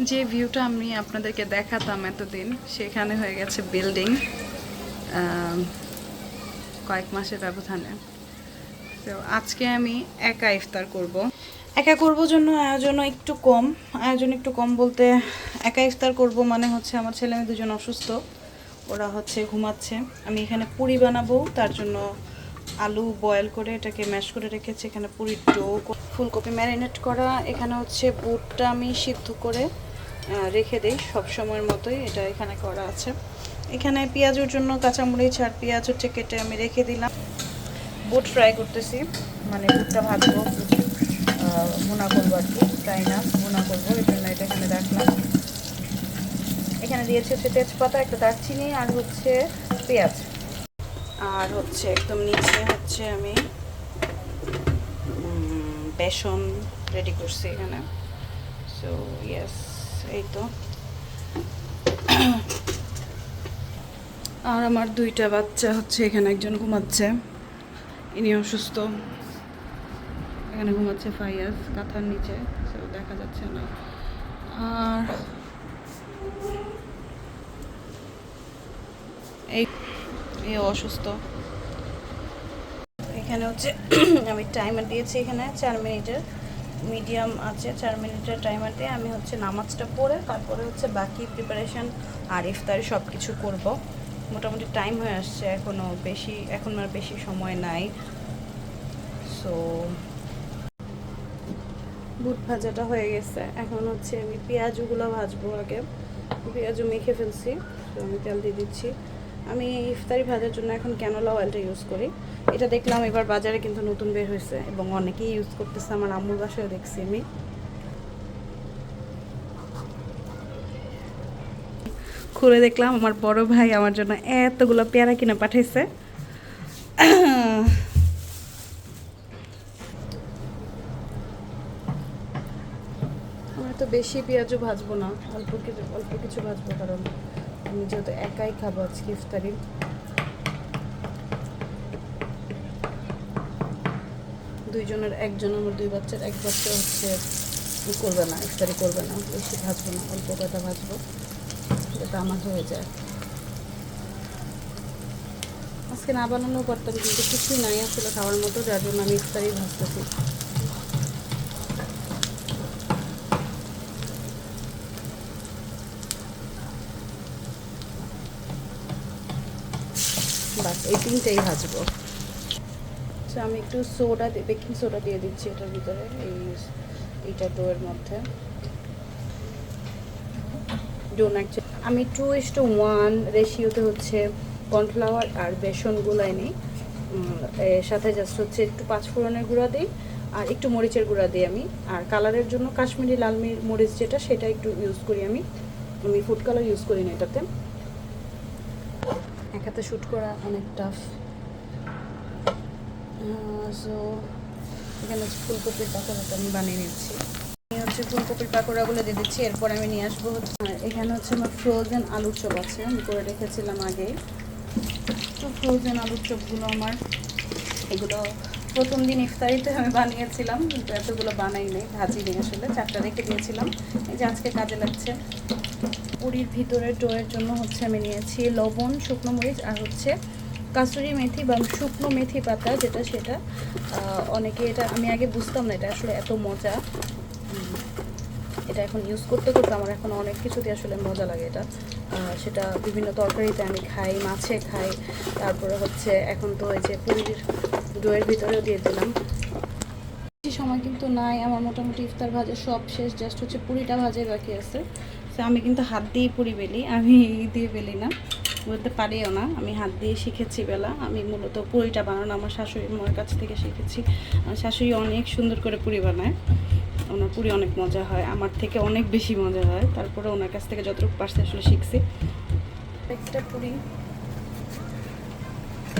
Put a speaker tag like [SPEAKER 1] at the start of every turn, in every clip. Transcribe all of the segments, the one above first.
[SPEAKER 1] যে ভিউটা আমি আপনাদেরকে দেখাতাম এতদিন সেখানে হয়ে গেছে বিল্ডিং কয়েক মাসের ব্যবধানে। তো আজকে আমি একা ইফতার করব। একা করব জন্য আয়োজন একটু কম বলতে একা ইফতার করব মানে হচ্ছে আমার ছেলে মেয়ে দুজন অসুস্থ, ওরা হচ্ছে ঘুমাচ্ছে। আমি এখানে পুরি বানাবো, তার জন্য আলু বয়েল করে এটাকে ম্যাশ করে রেখেছি। এখানে পুরির ডো, ফুলকপি ম্যারিনেট করা, এখানে হচ্ছে বুটটা আমি সিদ্ধ করে রেখে দিই সব সময়ের মতোই, এটা এখানে করা আছে। এখানে পেঁয়াজের জন্য কাঁচামরিচ আর পেঁয়াজ হচ্ছে কেটে আমি রেখে দিলাম। বুট ফ্রাই করতেছি, মানে বুটটা ভাজবো, ভুনা করবো আর কি, ফ্রাই না ভুনা করবো, এই জন্য এটা এখানে রাখলাম। এখানে দিয়েছি হচ্ছে তেজপাতা, একটা দারচিনি আর হচ্ছে পেঁয়াজ, আর হচ্ছে একদম নিচে হচ্ছে আমি বেসন রেডি করছি এখানে। সো ইয়েস, এই তো। আর আমার দুইটা বাচ্চা হচ্ছে এখানে, একজন ঘুমাচ্ছে, ইনি অসুস্থ, এখানে ঘুমাচ্ছে ফাইয়াজ কাঁথার নিচে, সো দেখা যাচ্ছে না। আর এই অসুস্থ। এখানে হচ্ছে আমি টাইমার দিয়েছি এখানে 4 মিনিটের, মিডিয়াম আছে 4 মিনিটের টাইমার দিয়ে আমি হচ্ছে নামাজটা পড়ে তারপরে হচ্ছে বাকি প্রিপারেশন আর ইফতারি সব কিছু করব। মোটামুটি টাইম হয়ে আসছে, এখন আর বেশি সময় নাই। সো বুট ভাজাটা হয়ে গেছে, এখন হচ্ছে আমি পেঁয়াজগুলো ভাজবো। আগে পেঁয়াজও মেখে ফেলছি, তো আমি তেল দিয়ে দিচ্ছি। আমি ইফতারি ভাজার জন্য এখন ক্যানোলা অয়েলটা ইউজ করি। এটা দেখলাম এবার বাজারে কিন্তু নতুন বের হয়েছে এবং অনেকেই ইউজ করতেছে, আমার আম্মুর বাসায় দেখছি আমি। খুলে দেখলাম আমার বড় ভাই আমার জন্য এতগুলো পেয়ারা কিনে পাঠাইছে। আমি তো বেশি পেঁয়াজও ভাজবো না, অল্প কিছু ভাজবো, কারণ আমি যেহেতু একাই খাবো আজকে ইফতারি। দুইজনের একজন, আমার দুই বাচ্চার এক বাচ্চা হচ্ছে করবে না, ইফতারি করবে না, বেশি ভাজবো না, অল্প কয়টা ভাজবো, যেটা আমার হয়ে যায়। আজকে না বানানোও পারতাম, কিন্তু কিছুই নাই আসলে খাওয়ার মতো, যার জন্য আমি ইফতারি ভাজতেছি। বাস এই তিনটেই ভাজবো। আচ্ছা, আমি একটু বেকিং সোডা দিয়ে দিচ্ছি এটার ভিতরে, এইটা ডোয়ের মধ্যে। ডোন অ্যাকচুয়ালি আমি 2:1 রেশিওতে হচ্ছে কর্নফ্লাওয়ার আর বেসন গুলাই নিই, এর সাথে জাস্ট হচ্ছে একটু পাঁচফোড়নের গুঁড়া দিই আর একটু মরিচের গুঁড়া দিই আমি। আর কালারের জন্য কাশ্মীরি লাল মরিচ যেটা, সেটা একটু ইউজ করি আমি ফুড কালার ইউজ করি না এটাতে। এক হাতে শ্যুট করা অনেক টাফ। সো এখানে হচ্ছে ফুলকপির পাকোড়াটা আমি বানিয়ে নিচ্ছি। আমি হচ্ছে ফুলকপির পাকোড়াগুলো দিয়ে দিচ্ছি, এরপর আমি নিয়ে আসবো হচ্ছে। আর এখানে হচ্ছে আমার ফ্রোজেন আলুর চপ আছে, আমি করে রেখেছিলাম আগেই। তো ফ্রোজেন আলুর চপগুলো আমার, এগুলো প্রথম দিন ইফতারিতে আমি বানিয়েছিলাম, কিন্তু এতগুলো বানাই নেই, ভাজিনি আসলে, 4টা রেখে দিয়েছিলাম, এই যে আজকে কাজে লাগছে। পুরির ভিতরে ডোয়ের জন্য হচ্ছে আমি নিয়েছি লবণ, শুকনো মরিচ আর হচ্ছে কাসুরি মেথি বা শুকনো মেথি পাতা, যেটা সেটা অনেকে, এটা আমি আগে বুঝতাম না এটা আসলে এত মজা। এটা এখন ইউজ করতে করতে আমার এখন অনেক কিছুতে আসলে মজা লাগে এটা। সেটা বিভিন্ন তরকারিতে আমি খাই, মাছে খাই, তারপরে হচ্ছে এখন তো ওই যে পুরির ডোয়ের ভিতরেও দিয়ে দিলাম। বেশি সময় কিন্তু নাই আমার, মোটামুটি ইফতার ভাজা সব শেষ, জাস্ট হচ্ছে পুরিটা ভাজাই বাকি আছে। তো আমি কিন্তু হাত দিয়েই পুরি বেলি, আমি দিয়ে বেলি না, বলতে পারিও না, আমি হাত দিয়ে শিখেছি বেলা। আমি মূলত পুরিটা বানানো আমার শাশুড়ি মার কাছ থেকে শিখেছি। আমার শাশুড়ি অনেক সুন্দর করে পুরি বানায়, ওনার পুরি অনেক মজা হয়, আমার থেকে অনেক বেশি মজা হয়, তারপরে ওনার কাছ থেকে যতটুকু পারছি আসলে শিখছি। একটা পুরি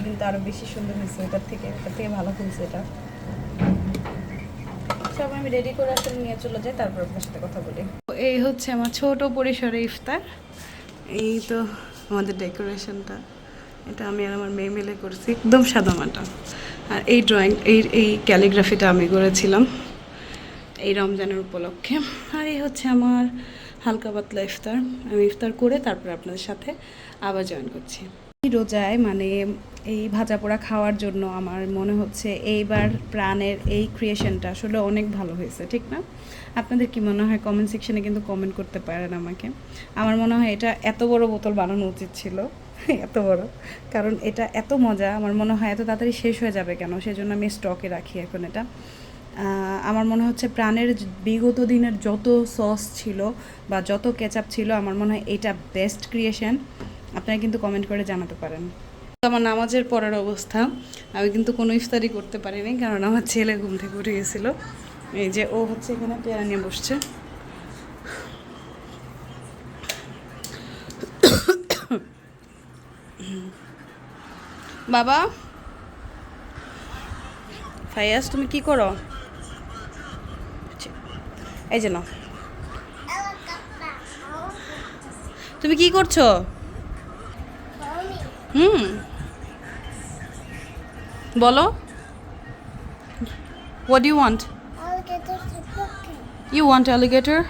[SPEAKER 1] কিন্তু আরও বেশি সুন্দর হয়েছে, এটার থেকে ভালো হয়েছে এটা। সব আমি রেডি করে আসলে নিয়ে চলে যাই, তারপর আপনার সাথে কথা বলি। এই হচ্ছে আমার ছোট পরিসরে ইফতার। এই তো আমাদের ডেকোরেশনটা, এটা আমি আর আমার মেয়ে মিলে করছি, একদম সাদামাটা। আর এই ড্রয়িং, এই ক্যালিগ্রাফিটা আমি করেছিলাম। এই রমজানের উপলক্ষে। আর এই হচ্ছে আমার হালকা পাতলা ইফতার। আমি ইফতার করে তারপর আপনাদের সাথে আবার জয়েন করছি। এই রোজায় মানে এই ভাজা পোড়া খাওয়ার জন্য আমার মনে হচ্ছে এইবার প্রাণের এই ক্রিয়েশনটা আসলে অনেক ভালো হয়েছে, ঠিক না? আপনাদের কি মনে হয়? কমেন্ট সেকশনে কিন্তু কমেন্ট করতে পারেন আমাকে। আমার মনে হয় এটা এত বড় বোতল বানানো উচিত ছিল, এত বড়, কারণ এটা এত মজা। আমার মনে হয় এত তাড়াতাড়ি শেষ হয়ে যাবে কেন, সেজন্য আমি স্টকে রাখি এখন এটা। আমার মনে হচ্ছে প্রাণের বিগত দিনের যত সস ছিল বা যত কেচাপ ছিল, আমার মনে হয় এটা বেস্ট ক্রিয়েশন। আপনারা কিন্তু কমেন্ট করে জানাতে পারেন। আমার নামাজের পরের অবস্থা, আমি কিন্তু কোনো ইফতারি করতে পারিনি, কারণ আমার ছেলে ঘুম থেকে উঠে গেছিল। এই যে ও হচ্ছে এখানে পেয়ারা নিয়ে বসছে। বাবা ফায়াজ, তুমি কি করো? এই যে নাও। তুমি কি করছো? বলো, what do you want? You want alligator?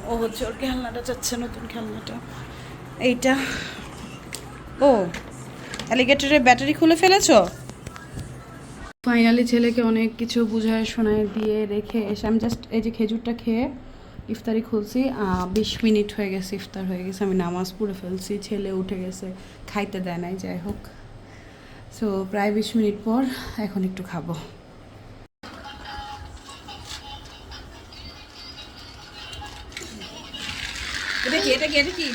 [SPEAKER 1] ও হচ্ছে ওর খেলনাটা চাচ্ছে, নতুন খেলনাটা এইটা। ও অ্যালিগেটরের ব্যাটারি খুলে ফেলেছো? ফাইনালি ছেলেকে অনেক কিছু বুঝায় শোনায় দিয়ে রেখে এসে আমি জাস্ট এই যে খেজুরটা খেয়ে ইফতারি খুলছি। 20 মিনিট হয়ে গেছে, ইফতার হয়ে গেছে, আমি নামাজ পড়ে ফেলছি, ছেলে উঠে গেছে, খাইতে দেয় নাই, যাই হোক। সো প্রায় 20 মিনিট পর এখন একটু খাবো। এটা কি? এটা কি? এটা কি?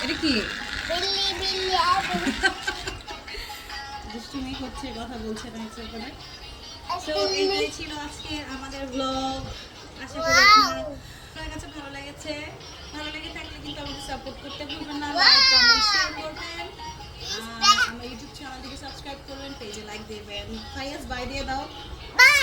[SPEAKER 1] এটা কি? দুষ্টুমি করছে, কথা বলছে না ইচ্ছে করে। সো এইটাই ছিল আজকে আমাদের ব্লগ। আশা করি আপনাদের কাছে ভালো লেগেছে। ভালো লেগে থাকলে কিন্তু আমাকে সাপোর্ট করতে ভুলবেন না, লাইক কমেন্ট শেয়ার করবেন, আমার ইউটিউব চ্যানেলটিকে সাবস্ক্রাইব করবেন, পেজে লাইক দিবেন। ফাইয়াজ বাই দিয়ে দাও। বাই।